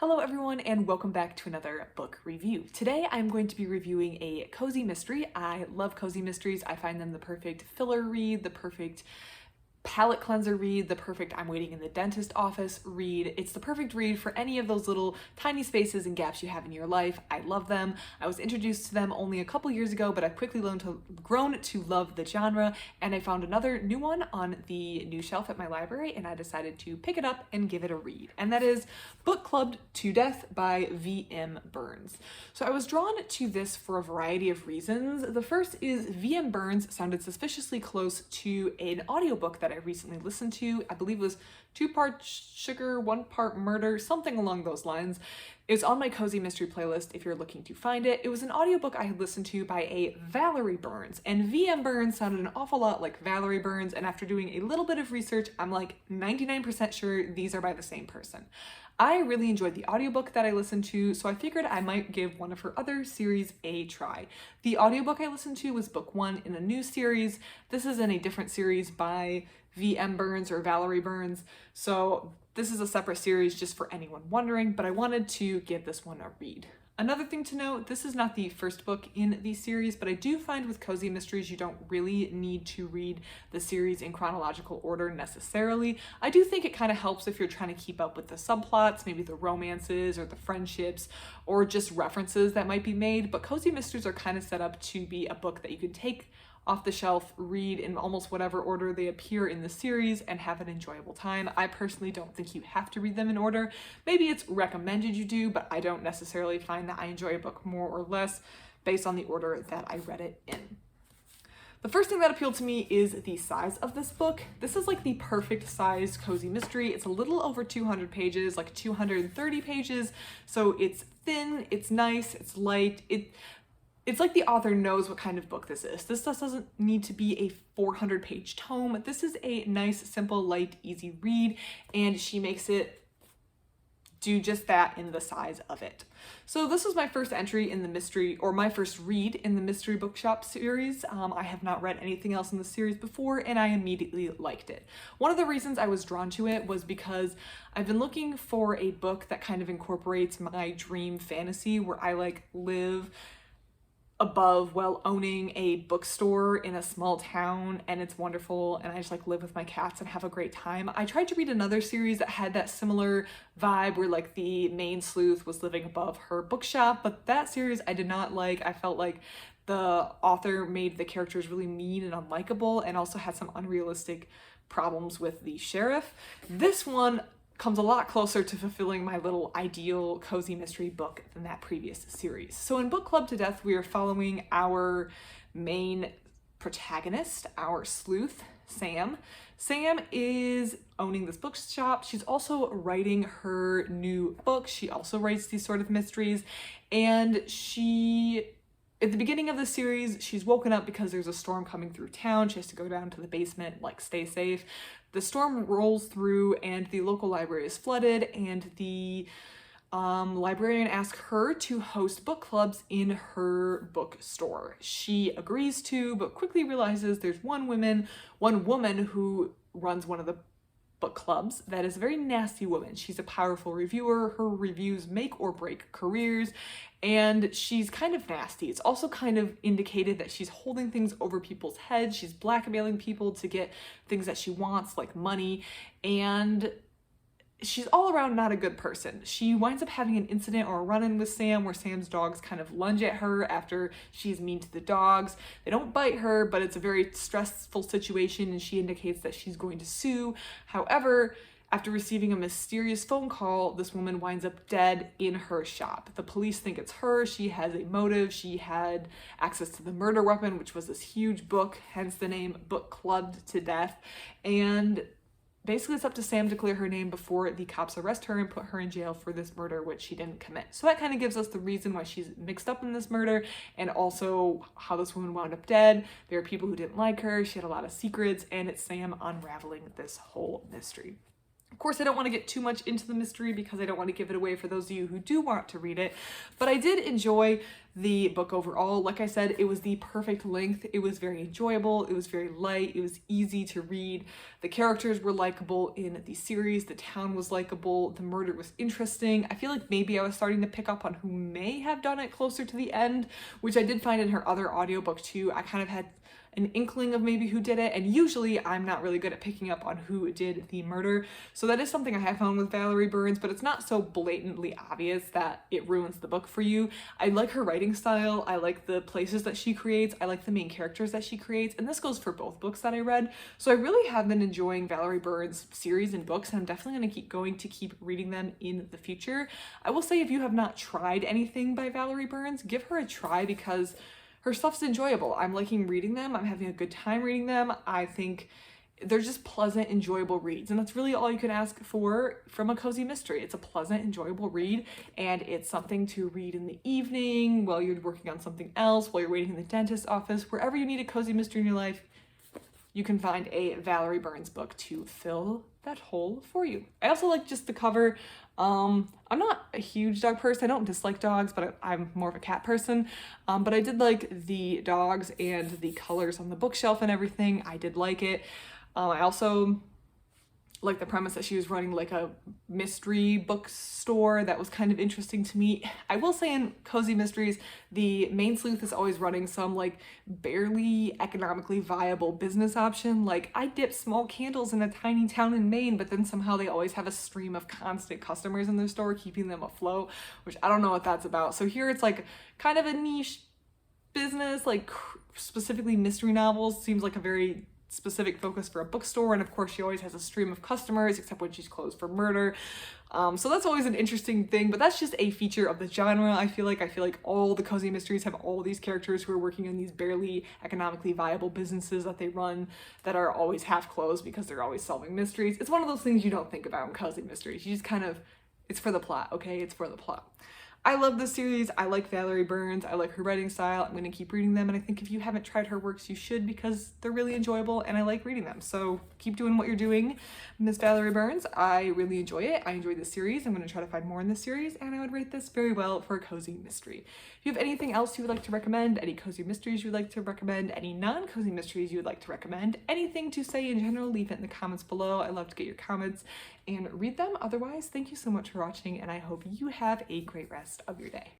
Hello everyone and welcome back to another book review. Today I'm going to be reviewing a cozy mystery. I love cozy mysteries. I find them the perfect filler read, the perfect palate cleanser read, the perfect I'm waiting in the dentist office read. It's the perfect read for any of those little tiny spaces and gaps you have in your life. I love them. I was introduced to them only a couple years ago, but I've quickly grown to love the genre, and I found another new one on the new shelf at my library, and I decided to pick it up and give it a read. And that is Book Clubbed to Death by V.M. Burns. So I was drawn to this for a variety of reasons. The first is V.M. Burns sounded suspiciously close to an audiobook that I recently listened to. I believe it was 2-part sugar, 1-part murder, something along those lines. It's on my cozy mystery playlist if you're looking to find it. It was an audiobook I had listened to by a Valerie Burns, and V.M. Burns sounded an awful lot like Valerie Burns, and after doing a little bit of research, I'm like 99% sure these are by the same person. I really enjoyed the audiobook that I listened to, so I figured I might give one of her other series a try. The audiobook I listened to was book 1 in a new series. This is in a different series by V.M. Burns or Valerie Burns, so this is a separate series just for anyone wondering, but I wanted to give this one a read. Another thing to note, this is not the first book in the series, but I do find with cozy mysteries you don't really need to read the series in chronological order necessarily. I do think it kind of helps if you're trying to keep up with the subplots, maybe the romances or the friendships, or just references that might be made, but cozy mysteries are kind of set up to be a book that you can take off the shelf, read in almost whatever order they appear in the series, and have an enjoyable time. I personally don't think you have to read them in order. Maybe it's recommended you do, but I don't necessarily find that I enjoy a book more or less based on the order that I read it in. The first thing that appealed to me is the size of this book. This is like the perfect size cozy mystery. It's a little over 200 pages, like 230 pages, so it's thin, it's nice, it's light. It's like the author knows what kind of book this is. This just doesn't need to be a 400-page tome. This is a nice, simple, light, easy read, and she makes it do just that in the size of it. So this was my first entry in the mystery, or my first read in the Mystery Bookshop series. I have not read anything else in the series before, and I immediately liked it. One of the reasons I was drawn to it was because I've been looking for a book that kind of incorporates my dream fantasy, where I live above while owning a bookstore in a small town, and it's wonderful, and I just live with my cats and have a great time. I tried to read another series that had that similar vibe where the main sleuth was living above her bookshop, but that series I did not like. I felt like the author made the characters really mean and unlikable, and also had some unrealistic problems with the sheriff. This one comes a lot closer to fulfilling my little ideal cozy mystery book than that previous series. So in Book Clubbed to Death, we are following our main protagonist, our sleuth, Sam. Sam is owning this bookshop. She's also writing her new book. She also writes these sort of mysteries, and at the beginning of the series, she's woken up because there's a storm coming through town. She has to go down to the basement, stay safe. The storm rolls through and the local library is flooded, and the librarian asks her to host book clubs in her bookstore. She agrees to, but quickly realizes there's one woman who runs one of the book clubs that is a very nasty woman. She's a powerful reviewer. Her reviews make or break careers, and she's kind of nasty. It's also kind of indicated that she's holding things over people's heads. She's blackmailing people to get things that she wants, like money, and she's all around not a good person. She winds up having an incident or a run-in with Sam where Sam's dogs kind of lunge at her after she's mean to the dogs. They don't bite her, but it's a very stressful situation, and she indicates that she's going to sue. However, after receiving a mysterious phone call, this woman winds up dead in her shop. The police think it's her. She has a motive. She had access to the murder weapon, which was this huge book, hence the name Book Clubbed to Death. And basically it's up to Sam to clear her name before the cops arrest her and put her in jail for this murder, which she didn't commit. So that kind of gives us the reason why she's mixed up in this murder, and also how this woman wound up dead. There are people who didn't like her. She had a lot of secrets, and it's Sam unraveling this whole mystery. Of course, I don't want to get too much into the mystery because I don't want to give it away for those of you who do want to read it, but I did enjoy the book overall. Like I said, it was the perfect length. It was very enjoyable. It was very light. It was easy to read. The characters were likable in the series. The town was likable. The murder was interesting. I feel like maybe I was starting to pick up on who may have done it closer to the end, which I did find in her other audiobook too. I kind of had an inkling of maybe who did it, and usually I'm not really good at picking up on who did the murder, so that is something I have found with Valerie Burns, but it's not so blatantly obvious that it ruins the book for you. I like her writing style, I like the places that she creates, I like the main characters that she creates, and this goes for both books that I read, so I really have been enjoying Valerie Burns' series and books, and I'm definitely going to keep reading them in the future. I will say, if you have not tried anything by Valerie Burns, give her a try, because her stuff's enjoyable. I'm liking reading them. I'm having a good time reading them. I think they're just pleasant, enjoyable reads. And that's really all you can ask for from a cozy mystery. It's a pleasant, enjoyable read, and it's something to read in the evening, while you're working on something else, while you're waiting in the dentist's office, wherever you need a cozy mystery in your life, you can find a Valerie Burns book to fill that hole for you. I also like just the cover. I'm not a huge dog person. I don't dislike dogs, but I'm more of a cat person. But I did like the dogs and the colors on the bookshelf and everything. I did like it. I also like the premise that she was running like a mystery bookstore. That was kind of interesting to me. I will say, in cozy mysteries, the main sleuth is always running some like barely economically viable business option. Like, I dip small candles in a tiny town in Maine, but then somehow they always have a stream of constant customers in their store, keeping them afloat, which I don't know what that's about. So here it's like kind of a niche business, like specifically mystery novels seems like a very specific focus for a bookstore, and of course she always has a stream of customers, except when she's closed for murder. So that's always an interesting thing, but that's just a feature of the genre. I feel like all the cozy mysteries have all these characters who are working on these barely economically viable businesses that they run, that are always half closed because they're always solving mysteries. It's one of those things you don't think about in cozy mysteries. You just kind of, it's for the plot, okay? It's for the plot. I love this series. I like Valerie Burns. I like her writing style. I'm going to keep reading them, and I think if you haven't tried her works, you should, because they're really enjoyable and I like reading them. So keep doing what you're doing, Miss Valerie Burns. I really enjoy it. I enjoy this series. I'm going to try to find more in this series, and I would rate this very well for a cozy mystery. If you have anything else you would like to recommend, any cozy mysteries you would like to recommend, any non-cozy mysteries you would like to recommend, anything to say in general, leave it in the comments below. I love to get your comments and read them. Otherwise, thank you so much for watching, and I hope you have a great rest of your day.